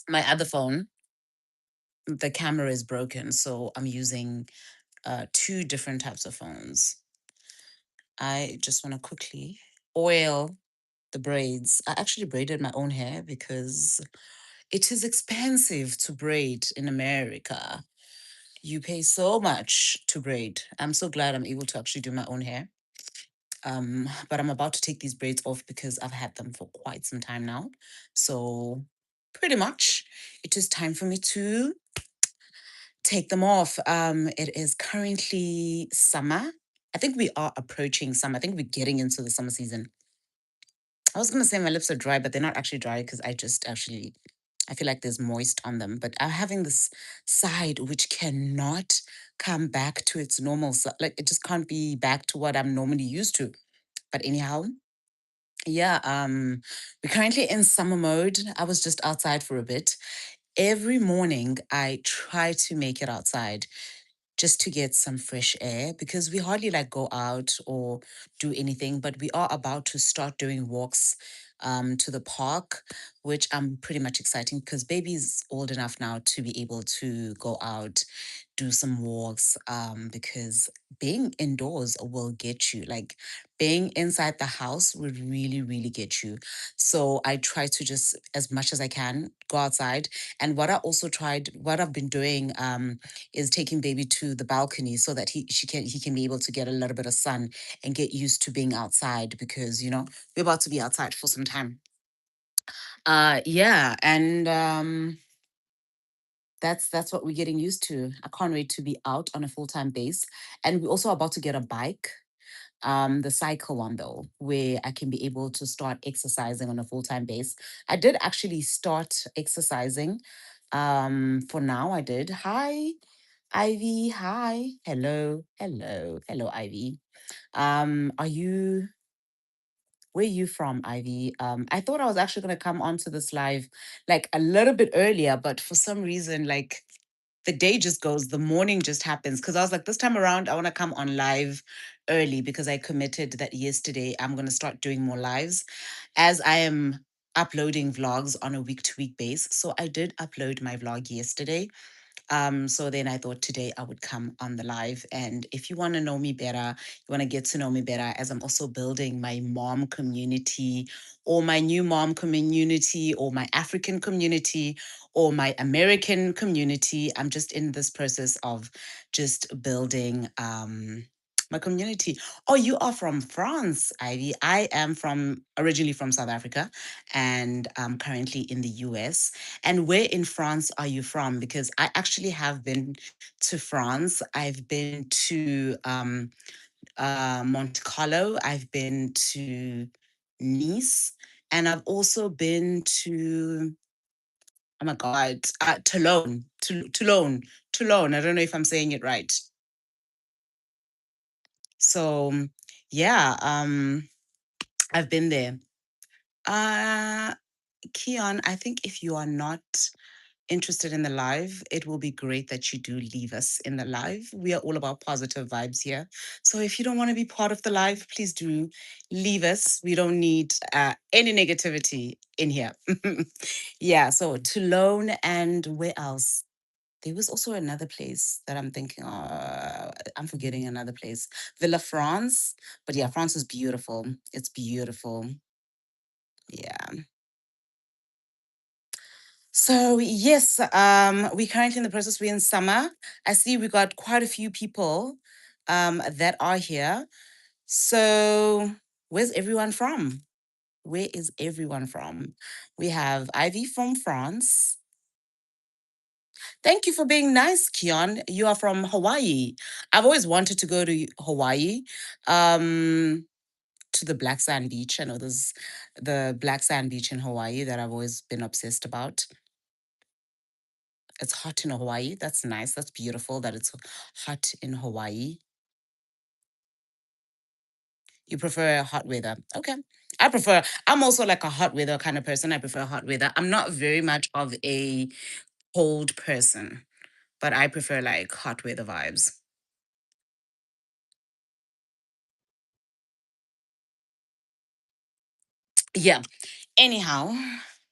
My other phone, the camera is broken, so I'm using two different types of phones. I just want to quickly oil the braids. I actually braided my own hair because it is expensive to braid in America. You pay so much to braid. I'm so glad I'm able to actually do my own hair. But I'm about to take these braids off because I've had them for quite some time now. So pretty much it is time for me to take them off. It is currently summer. I think we are approaching summer. I think we're getting into the summer season. I was gonna say my lips are dry, but they're not actually dry because I feel like there's moist on them. But I'm having this side which cannot come back to its normal, like it just can't be back to what I'm normally used to. But anyhow, yeah, we're currently in summer mode. I was just outside for a bit. Every morning I try to make it outside just to get some fresh air because we hardly like go out or do anything, but we are about to start doing walks to the park, which I'm pretty much exciting because baby's old enough now to be able to go out, do some walks, because being indoors will get you. Like being inside the house would really, really get you. So I try to just, as much as I can, go outside. And what I've been doing, is taking baby to the balcony so that he can be able to get a little bit of sun and get used to being outside because we're about to be outside for some time. Yeah, and that's what we're getting used to. I can't wait to be out on a full-time base. And we're also about to get a bike, the cycle one though, where I can be able to start exercising on a full-time base. I did actually start exercising. For now I did. Hi, Ivy. Hi. Hello. Hello. Hello, Ivy. Are you where are you from, Ivy? I thought I was actually gonna come onto this live like a little bit earlier, but for some reason, like the day just goes, the morning just happens. Cause I was like, this time around, I wanna come on live early because I committed that yesterday I'm gonna start doing more lives as I am uploading vlogs on a week-to-week base. So I did upload my vlog yesterday. So then I thought today I would come on the live. And if you want to know me better, you want to get to know me better, as I'm also building my mom community or my new mom community or my African community or my American community. I'm just in this process of just building my community. Oh, you are from France, Ivy. I am from originally from South Africa and currently in the US. And where in France are you from? Because I actually have been to France. I've been to Monte Carlo. I've been to Nice. And I've also been to, oh my God, Toulon. Toulon. Toulon. I don't know if I'm saying it right. So, yeah, I've been there. Uh, Keon, I think if you are not interested in the live, it will be great that you do leave us in the live. We are all about positive vibes here. So if you don't want to be part of the live, please do leave us. We don't need any negativity in here. Yeah, so Toulon and where else? There was also another place that I'm thinking, I'm forgetting another place. Villa France. But yeah, France is beautiful. It's beautiful. Yeah. So yes, we're currently in the process. We're in summer. I see we got quite a few people that are here. So where's everyone from? Where is everyone from? We have Ivy from France. Thank you for being nice, Kion. You are from Hawaii. I've always wanted to go to Hawaii, to the Black Sand Beach. I know there's the Black Sand Beach in Hawaii that I've always been obsessed about. It's hot in Hawaii. That's nice. That's beautiful that it's hot in Hawaii. You prefer hot weather. Okay. I'm also like a hot weather kind of person. I prefer hot weather. I'm not very much of a cold person, but I prefer like hot weather vibes. Yeah. Anyhow,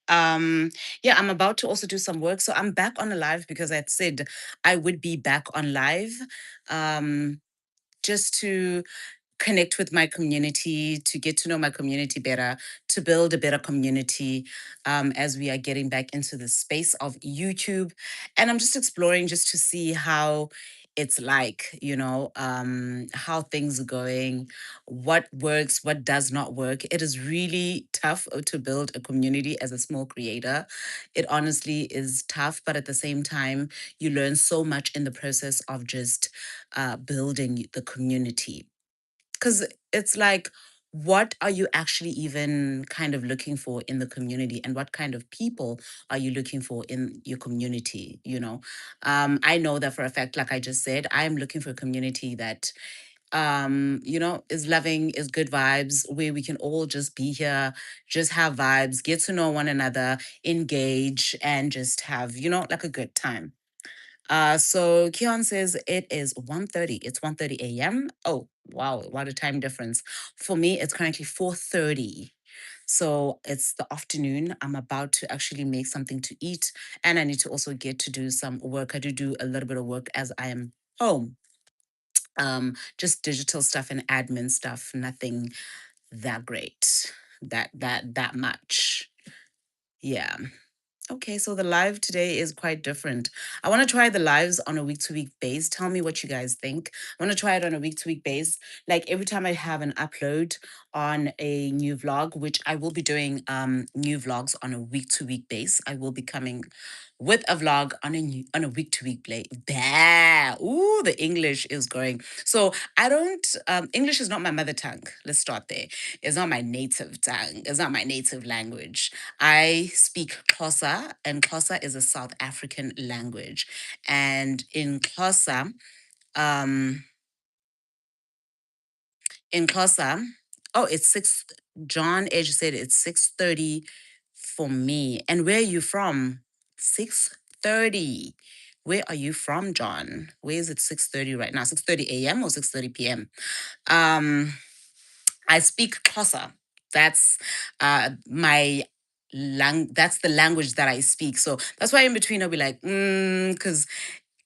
Um, yeah, I'm about to also do some work. So I'm back on a live because I said I would be back on live. Um, just to connect with my community, to get to know my community better, to build a better community as we are getting back into the space of YouTube. And I'm just exploring just to see how it's like, how things are going, what works, what does not work. It is really tough to build a community as a small creator. It honestly is tough, but at the same time, you learn so much in the process of just building the community, because it's like, what are you actually even kind of looking for in the community, and what kind of people are you looking for in your community? I know that for a fact, like I just said, I'm looking for a community that is loving, is good vibes, where we can all just be here, just have vibes, get to know one another, engage, and just have, like a good time. So Keon says it is 1:30. It's 1:30 a.m. Oh, wow, what a time difference. For me, it's currently 4:30. So it's the afternoon. I'm about to actually make something to eat, and I need to also get to do some work. I do a little bit of work as I am home. Just digital stuff and admin stuff, nothing that great. That much. Yeah. Okay, so the live today is quite different. I want to try the lives on a week to week base. Tell me what you guys think. I want to try it on a week to week base. Like every time I have an upload on a new vlog, which I will be doing new vlogs on a week to week base. I will be coming with a vlog on a week to week play. Bah! Ooh, the English is going. So I don't English is not my mother tongue. Let's start there. It's not my native tongue. It's not my native language. I speak Xhosa, and Xhosa is a South African language. And um, in Xhosa, oh, it's six. John Edge said it's 6:30 for me. And where are you from? 6:30. Where are you from, John? Where is it 6:30 right now? 6:30 a.m. or 6:30 p.m.? Um, I speak Xhosa. That's my that's the language that I speak. So that's why in between I'll be like, because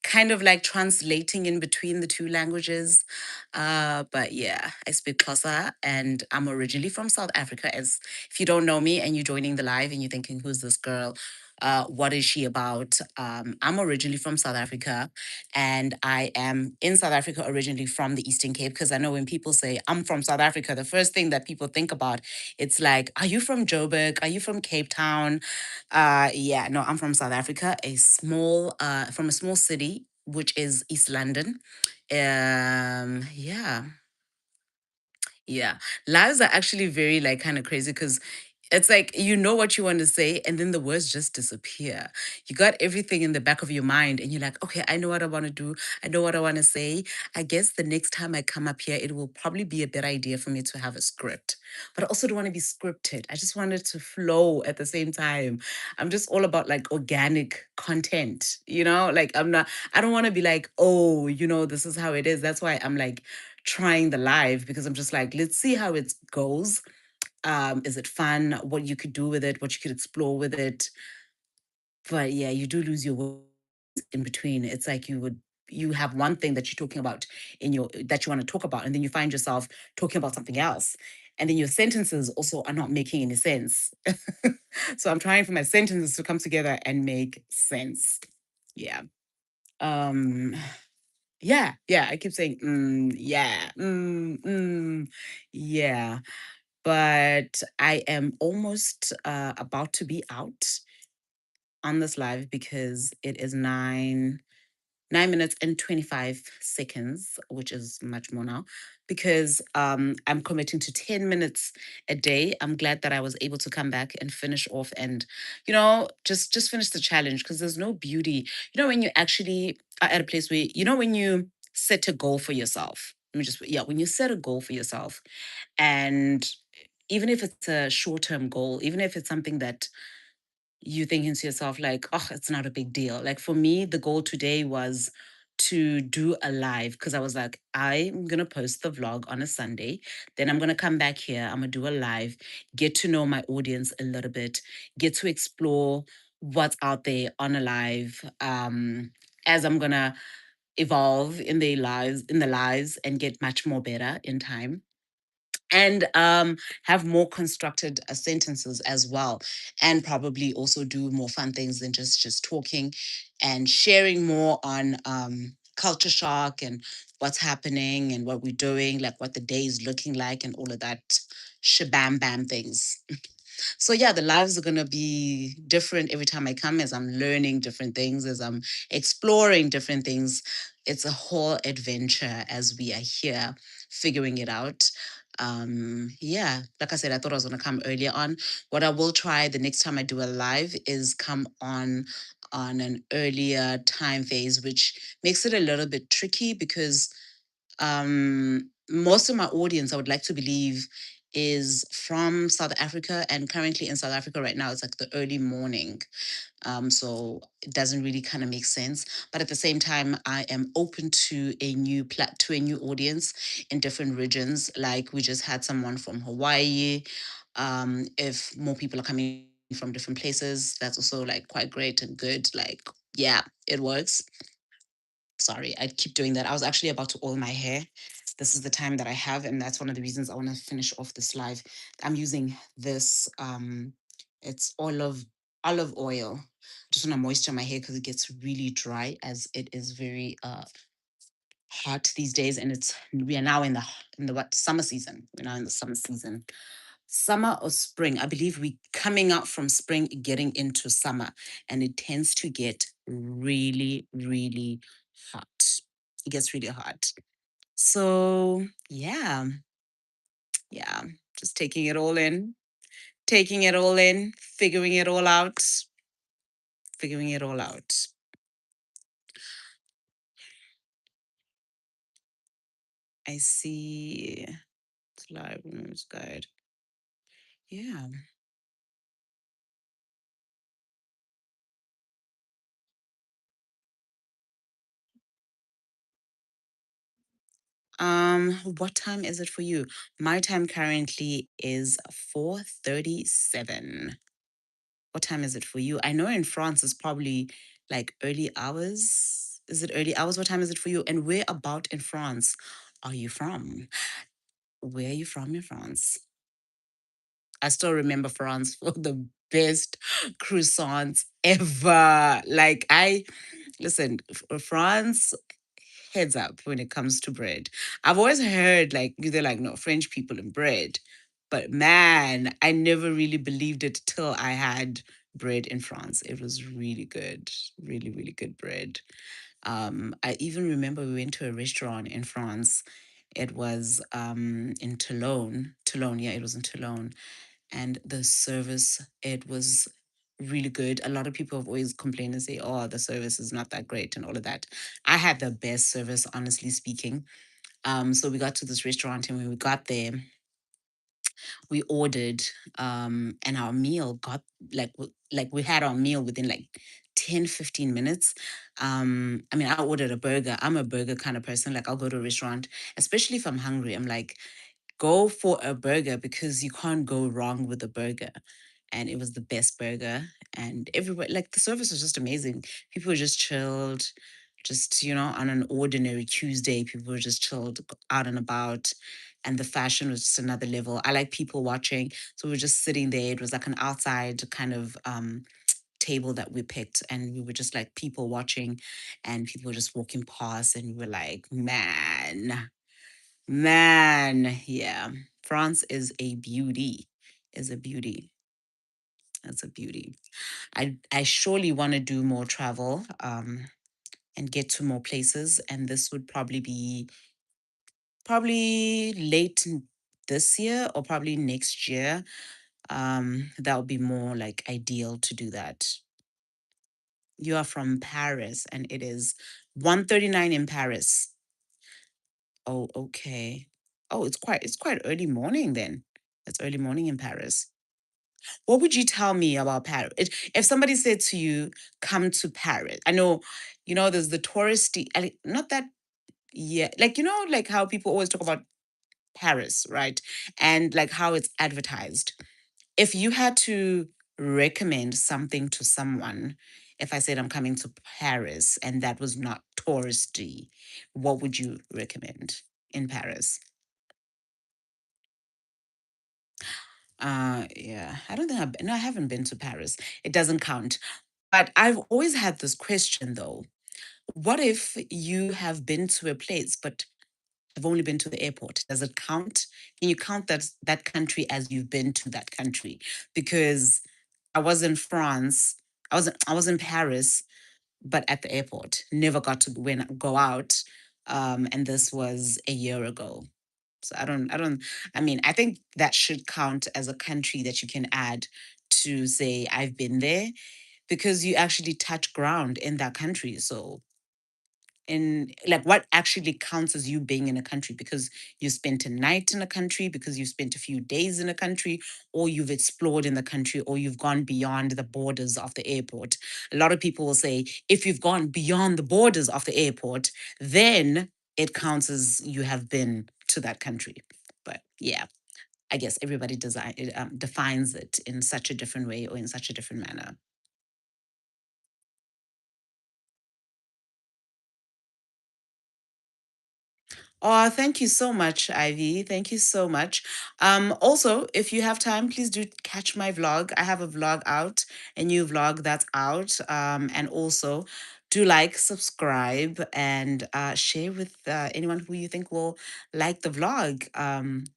kind of like translating in between the two languages. But yeah, I speak Xhosa, and I'm originally from South Africa. As if you don't know me and you're joining the live and you're thinking, who's this girl? What is she about? I'm originally from South Africa, and I am in South Africa originally from the Eastern Cape. Because I know when people say I'm from South Africa, the first thing that people think about, it's like, are you from Joburg? Are you from Cape Town? Yeah, no, I'm from South Africa, from a small city, which is East London. Yeah, yeah. Lives are actually very like kind of crazy because it's like you know what you want to say, and then the words just disappear. You got everything in the back of your mind, and you're like, okay, I know what I want to do. I know what I want to say. I guess the next time I come up here, it will probably be a better idea for me to have a script. But I also don't want to be scripted. I just want it to flow at the same time. I'm just all about like organic content, Like I don't want to be like, oh, this is how it is. That's why I'm like trying the live, because I'm just like, let's see how it goes. Is it fun? What you could do with it, what you could explore with it. But yeah, you do lose your words in between. It's like you have one thing that you're talking about in your that you want to talk about, and then you find yourself talking about something else. And then your sentences also are not making any sense. So I'm trying for my sentences to come together and make sense. Yeah. Um yeah, I keep saying yeah, yeah. But I am almost about to be out on this live because it is 9 minutes and 25 seconds, which is much more now, because I'm committing to 10 minutes a day. I'm glad that I was able to come back and finish off and, just finish the challenge, because there's no beauty. When you actually are at a place where, when you set a goal for yourself. When you set a goal for yourself, and even if it's a short term goal, even if it's something that you thinking to yourself like, oh, it's not a big deal. Like for me, the goal today was to do a live because I was like, I'm gonna post the vlog on a Sunday. Then I'm gonna come back here. I'm gonna do a live, get to know my audience a little bit, get to explore what's out there on a live. As I'm gonna evolve in the lives and get much more better in time, and have more constructed sentences as well, and probably also do more fun things than just talking and sharing more on culture shock and what's happening and what we're doing, like what the day is looking like and all of that shabam bam things. So yeah, the lives are gonna be different every time I come, as I'm learning different things, as I'm exploring different things. It's a whole adventure as we are here figuring it out. Yeah, like I said, I thought I was gonna come earlier on. What I will try the next time I do a live is come on an earlier time phase, which makes it a little bit tricky because most of my audience, I would like to believe, is from South Africa, and currently in South Africa right now, it's like the early morning. So it doesn't really kind of make sense. But at the same time, I am open to to a new audience in different regions. Like we just had someone from Hawaii. If more people are coming from different places, that's also like quite great and good. Like, yeah, it works. Sorry, I keep doing that. I was actually about to oil my hair. This is the time that I have, and that's one of the reasons I want to finish off this live. I'm using this it's olive oil. Just want to moisture my hair because it gets really dry as it is very hot these days, and we are now in the what summer season. We're now in the summer season. Summer or spring. I believe we coming out from spring, getting into summer, and it tends to get really, really hot. It gets really hot. So yeah, just taking it all in, figuring it all out. I see. Live news guide. Yeah. What time is it for you? My time currently is 4:37. What time is it for you? I know in France it's probably like early hours. Is it early hours? What time is it for you? And where about in France are you from? Where are you from in France? I still remember France for the best croissants ever. Like I listen, France heads up when it comes to bread. I've always heard like they're like no French people and bread, but man, I never really believed it till I had bread in France. It was really good, really really good bread. I even remember we went to a restaurant in France. It was in Toulon. Toulon, yeah, it was in Toulon, and the service, it was really good. A lot of people have always complained and say, oh, the service is not that great and all of that. I had the best service, honestly speaking. So we got to this restaurant, and when we got there, we ordered and our meal got like we had our meal within like 10-15 minutes. I mean, I ordered a burger. I'm a burger kind of person. Like I'll go to a restaurant, especially if I'm hungry. I'm like, go for a burger because you can't go wrong with a burger. And it was the best burger. And everywhere, like the service was just amazing. People were just chilled, just, on an ordinary Tuesday, people were just chilled out and about. And the fashion was just another level. I like people watching. So we were just sitting there. It was like an outside kind of table that we picked, and we were just like people watching, and people were just walking past, and we were like, man, yeah. France is a beauty. Is a beauty. It's a beauty. I surely want to do more travel and get to more places, and this would probably late this year or probably next year. That would be more like ideal to do that. You are from Paris, and it is 1:39 in Paris. Oh, okay. Oh, it's quite early morning then. It's early morning in Paris. What would you tell me about Paris? If somebody said to you, come to Paris, I know, there's the touristy, not that, yeah, like, like how people always talk about Paris, right? And like how it's advertised. If you had to recommend something to someone, if I said I'm coming to Paris and that was not touristy, what would you recommend in Paris? Yeah, I don't think no, I haven't been to Paris. It doesn't count. But I've always had this question though. What if you have been to a place, but have only been to the airport? Does it count? Can you count that country as you've been to that country? Because I was in France. I was in Paris, but at the airport. Never got to go out. And this was a year ago. So I mean, I think that should count as a country that you can add to say, I've been there, because you actually touch ground in that country. So, in like, what actually counts as you being in a country? Because you spent a night in a country, because you spent a few days in a country, or you've explored in the country, or you've gone beyond the borders of the airport. A lot of people will say, if you've gone beyond the borders of the airport, then it counts as you have been to that country. But yeah, I guess everybody defines it in such a different way or in such a different manner. Oh, thank you so much, Ivy. Thank you so much. Also, if you have time, please do catch my vlog. I have a vlog out, a new vlog that's out. And also do like, subscribe, and share with anyone who you think will like the vlog.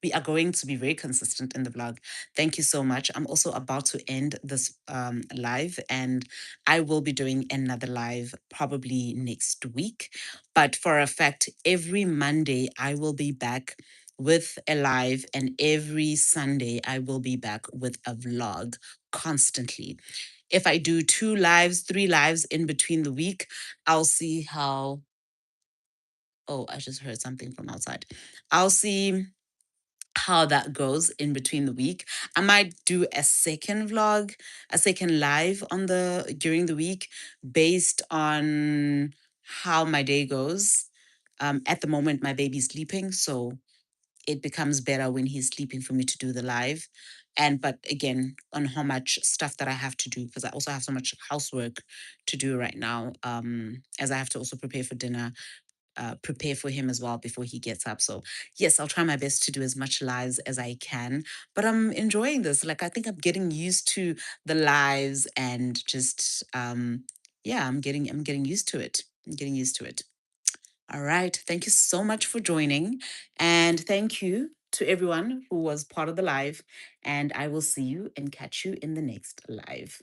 We are going to be very consistent in the vlog. Thank you so much. I'm also about to end this live, and I will be doing another live probably next week. But for a fact, every Monday I will be back with a live, and every Sunday I will be back with a vlog constantly. If I do two lives, three lives in between the week, I'll see how. Oh, I just heard something from outside. I'll see how that goes in between the week. I might do a second vlog, a second live on the during the week based on how my day goes. At the moment, my baby's sleeping, so it becomes better when he's sleeping for me to do the live. And but again, on how much stuff that I have to do, because I also have so much housework to do right now. As I have to also prepare for dinner, prepare for him as well before he gets up. So yes, I'll try my best to do as much lives as I can. But I'm enjoying this. Like, I think I'm getting used to the lives, and just yeah, I'm getting used to it. I'm getting used to it. All right. Thank you so much for joining. And thank you to everyone who was part of the live. And I will see you and catch you in the next live.